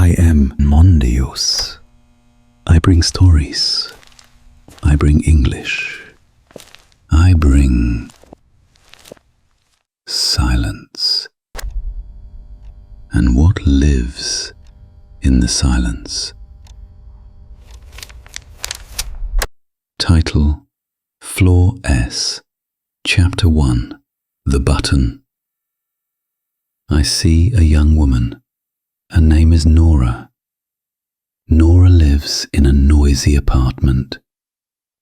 I am Mondeus. I bring stories. I bring English. I bring silence. And what lives in the silence? Title: Floor S, Chapter 1, The Button. I see a young woman. Her name is Nora. Nora lives in a noisy apartment.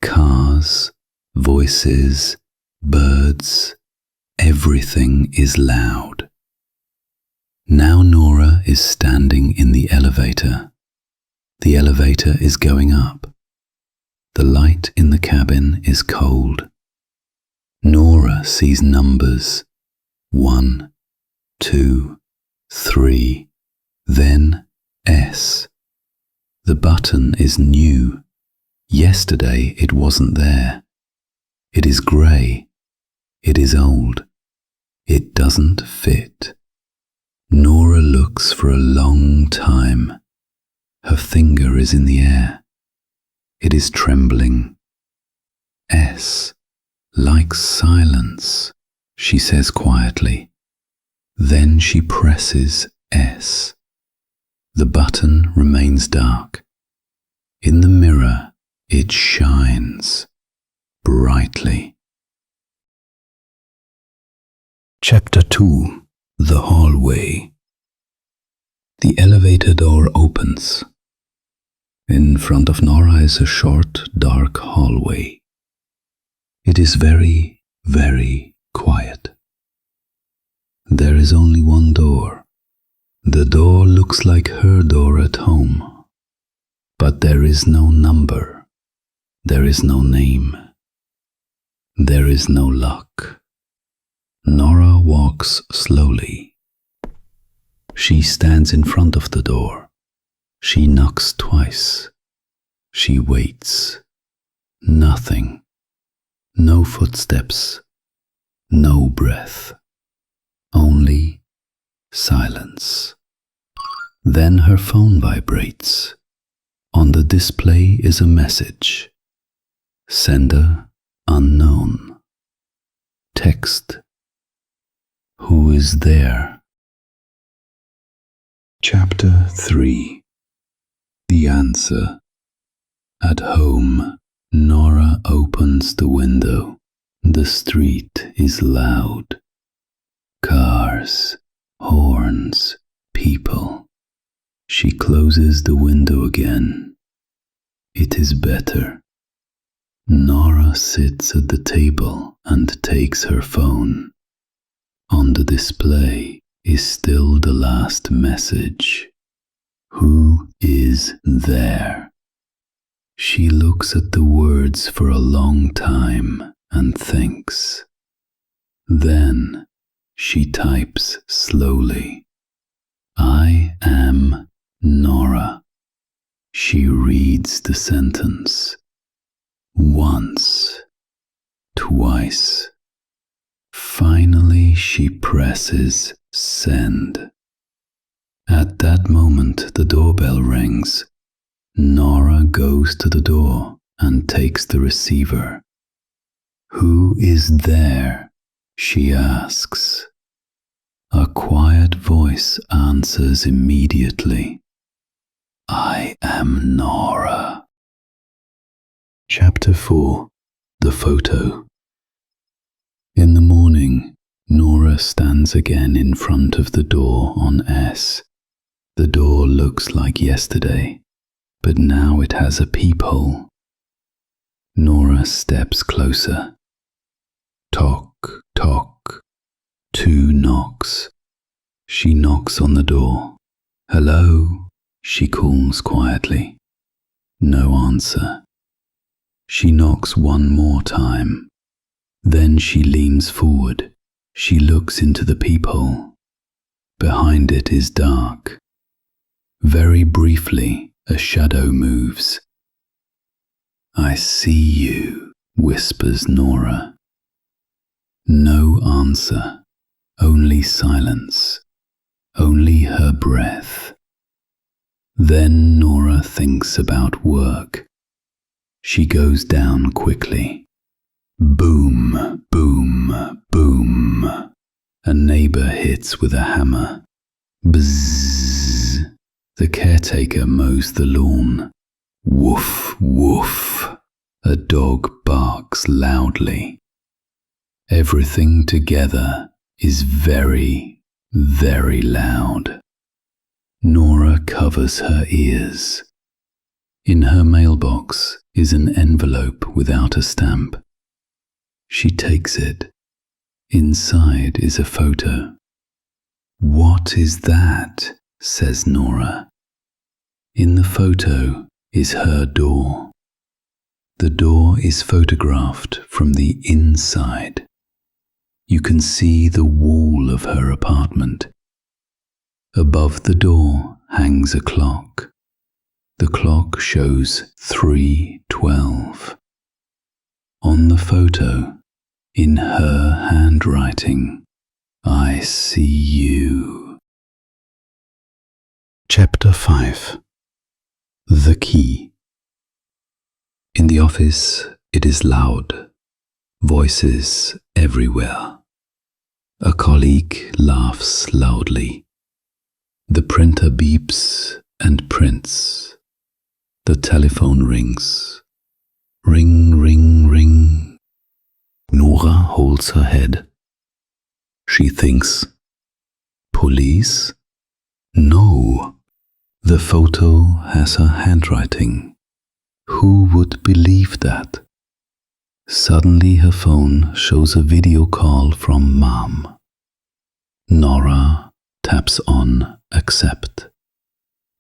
Cars, voices, birds, everything is loud. Now Nora is standing in the elevator. The elevator is going up. The light in the cabin is cold. Nora sees numbers: 1, 2, 3, then S. The button is new. Yesterday it wasn't there. It is grey. It is old. It doesn't fit. Nora looks for a long time. Her finger is in the air. It is trembling. S, like silence, she says quietly. Then she presses S. The button remains dark. In the mirror, it shines brightly. Chapter 2, The Hallway. The elevator door opens. In front of Nora is a short, dark hallway. It is very, very quiet. There is only one door. The door looks like her door at home. But there is no number. There is no name. There is no lock. Nora walks slowly. She stands in front of the door. She knocks twice. She waits. Nothing. No footsteps. No breath. Only silence. Then her phone vibrates. On the display is a message. Sender unknown. Text: Who is there? Chapter 3, The Answer. At home, Nora opens the window. The street is loud. Cars, horns, people. She closes the window again. It is better. Nora sits at the table and takes her phone. On the display is still the last message. Who is there? She looks at the words for a long time and thinks. Then she types slowly. I am Nora. She reads the sentence. Once, twice. Finally she presses send. At that moment the doorbell rings. Nora goes to the door and takes the receiver. Who is there? She asks. A quiet voice answers immediately. I am Nora. Chapter 4, The Photo. In the morning, Nora stands again in front of the door on S. The door looks like yesterday, but now it has a peephole. Nora steps closer. Tock, tock. 2 knocks. She knocks on the door. Hello, she calls quietly. No answer. She knocks one more time. Then she leans forward. She looks into the peephole. Behind it is dark. Very briefly, a shadow moves. I see you, whispers Nora. No answer. Only silence, only her breath. Then Nora thinks about work. She goes down quickly. Boom, boom, boom. A neighbor hits with a hammer. Bzzz. The caretaker mows the lawn. Woof, woof. A dog barks loudly. Everything together is very, very loud. Nora covers her ears. In her mailbox is an envelope without a stamp. She takes it. Inside is a photo. "What is that?" says Nora. In the photo is her door. The door is photographed from the inside. You can see the wall of her apartment. Above the door hangs a clock. The clock shows 3:12. On the photo, in her handwriting, "I see you." Chapter 5. The Key. In the office, it is loud. Voices everywhere. A colleague laughs loudly. The printer beeps and prints. The telephone rings. Ring, ring, ring. Nora holds her head. She thinks, police? No. The photo has her handwriting. Who would believe that? Suddenly her phone shows a video call from Mom. Nora taps on accept.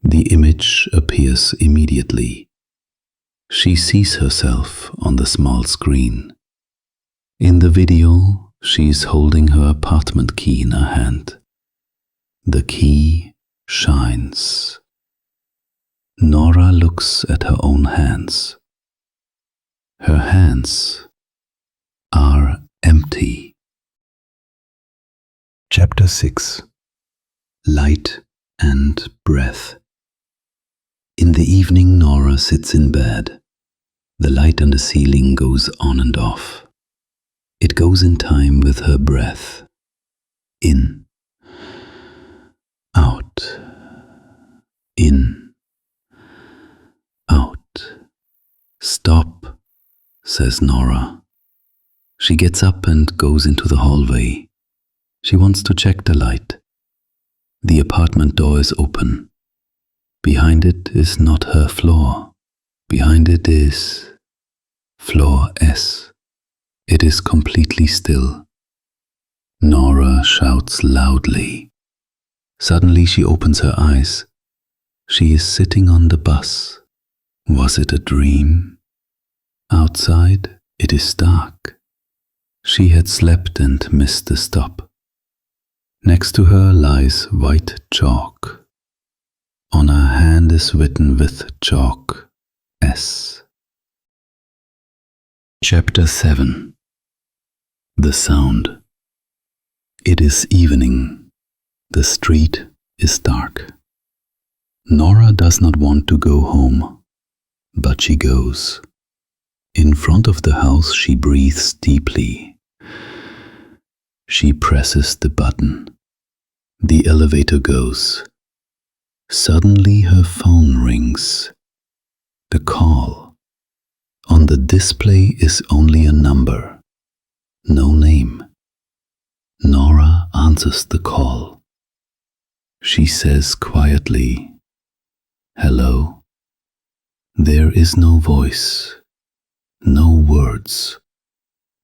The image appears immediately. She sees herself on the small screen. In the video, she is holding her apartment key in her hand. The key shines. Nora looks at her own hands. Her hands are empty. Chapter 6. Light and Breath. In the evening, Nora sits in bed. The light on the ceiling goes on and off. It goes in time with her breath. In. Out. In. Out. Stop, says Nora. She gets up and goes into the hallway. She wants to check the light. The apartment door is open. Behind it is not her floor. Behind it is floor S. It is completely still. Nora shouts loudly. Suddenly she opens her eyes. She is sitting on the bus. Was it a dream? Outside it is dark. She had slept and missed the stop. Next to her lies white chalk. On her hand is written with chalk S. Chapter 7. The Sound. It is evening. The street is dark. Nora does not want to go home, but she goes. In front of the house she breathes deeply. She presses the button. The elevator goes. Suddenly her phone rings. The call. On the display is only a number. No name. Nora answers the call. She says quietly, "Hello." There is no voice, no words,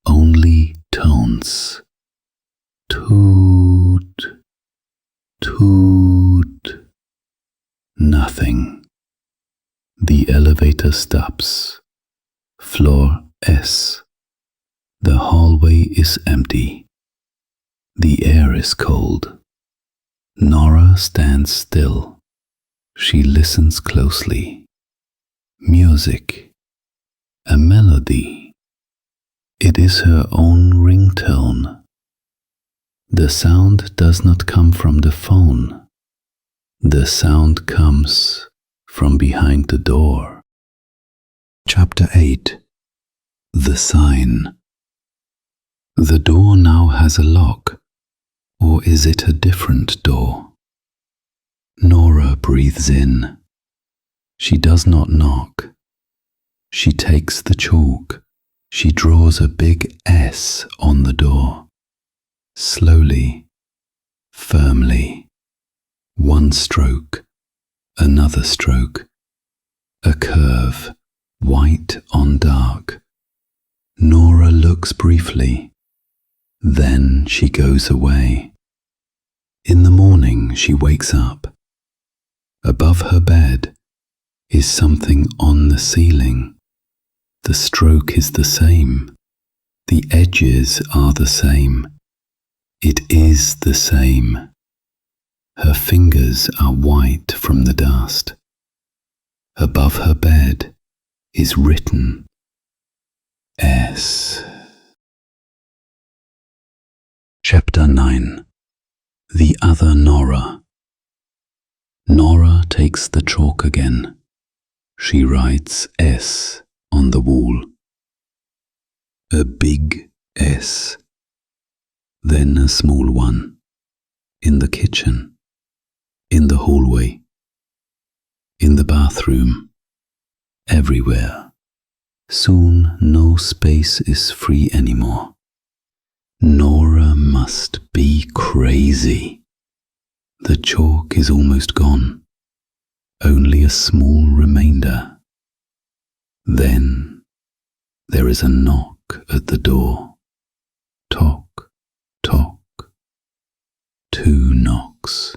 only tones. Toot, toot. Nothing. The elevator stops. Floor S. The hallway is empty. The air is cold. Nora stands still. She listens closely. Music. A melody. It is her own ringtone. The sound does not come from the phone. The sound comes from behind the door. Chapter 8. The Sign. The door now has a lock, or is it a different door? Nora breathes in. She does not knock. She takes the chalk. She draws a big S on the door. Slowly, firmly. One stroke, another stroke. A curve, white on dark. Nora looks briefly. Then she goes away. In the morning she wakes up. Above her bed is something on the ceiling. The stroke is the same. The edges are the same. It is the same. Her fingers are white from the dust. Above her bed is written S. Chapter 9. The Other Nora. Nora takes the chalk again. She writes S on the wall. A big S. Then a small one. In the kitchen. In the hallway. In the bathroom. Everywhere. Soon no space is free anymore. Nora must be crazy. The chalk is almost gone. Only a small remainder. Then there is a knock at the door. Tock, tock. 2 knocks.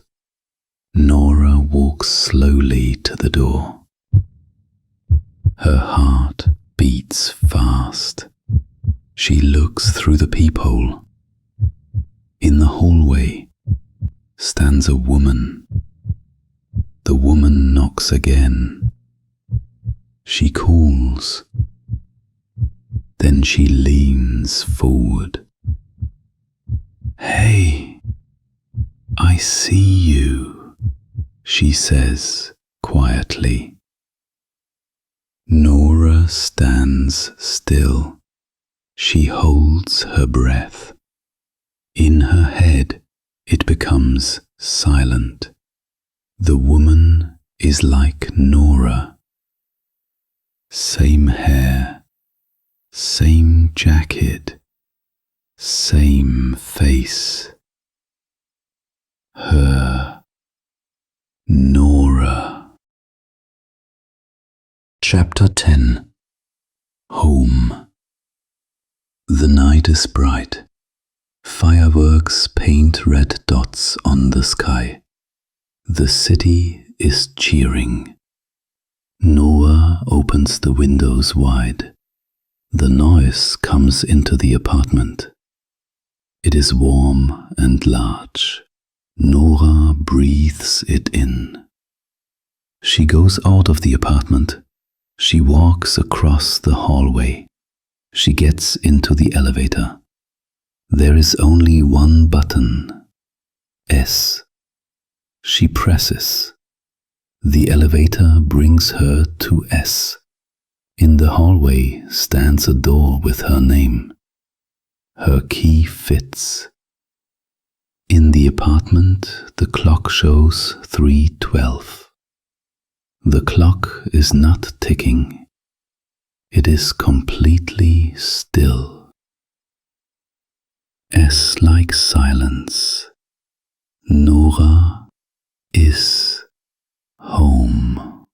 Nora walks slowly to the door. Her heart beats fast. She looks through the peephole. In the hallway stands a woman. The woman knocks again. She calls. Then she leans forward. Hey, I see you, she says quietly. Nora stands still. She holds her breath. In her head, it becomes silent. The woman is like Nora. Same hair, same jacket, same face. Her, Nora. Chapter 10. Home. The night is bright. Fireworks paint red dots on the sky. The city is cheering. Noah opens the windows wide. The noise comes into the apartment. It is warm and large. Nora breathes it in. She goes out of the apartment. She walks across the hallway. She gets into the elevator. There is only one button. S. She presses. The elevator brings her to S. In the hallway stands a door with her name. Her key fits. In the apartment, the clock shows 3:12. The clock is not ticking. It is completely still. S-like silence. Nora is home.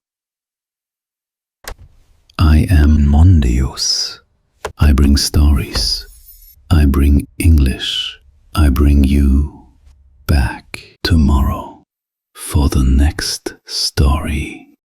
I am Mondeus. I bring stories. I bring English. I bring you back tomorrow for the next story.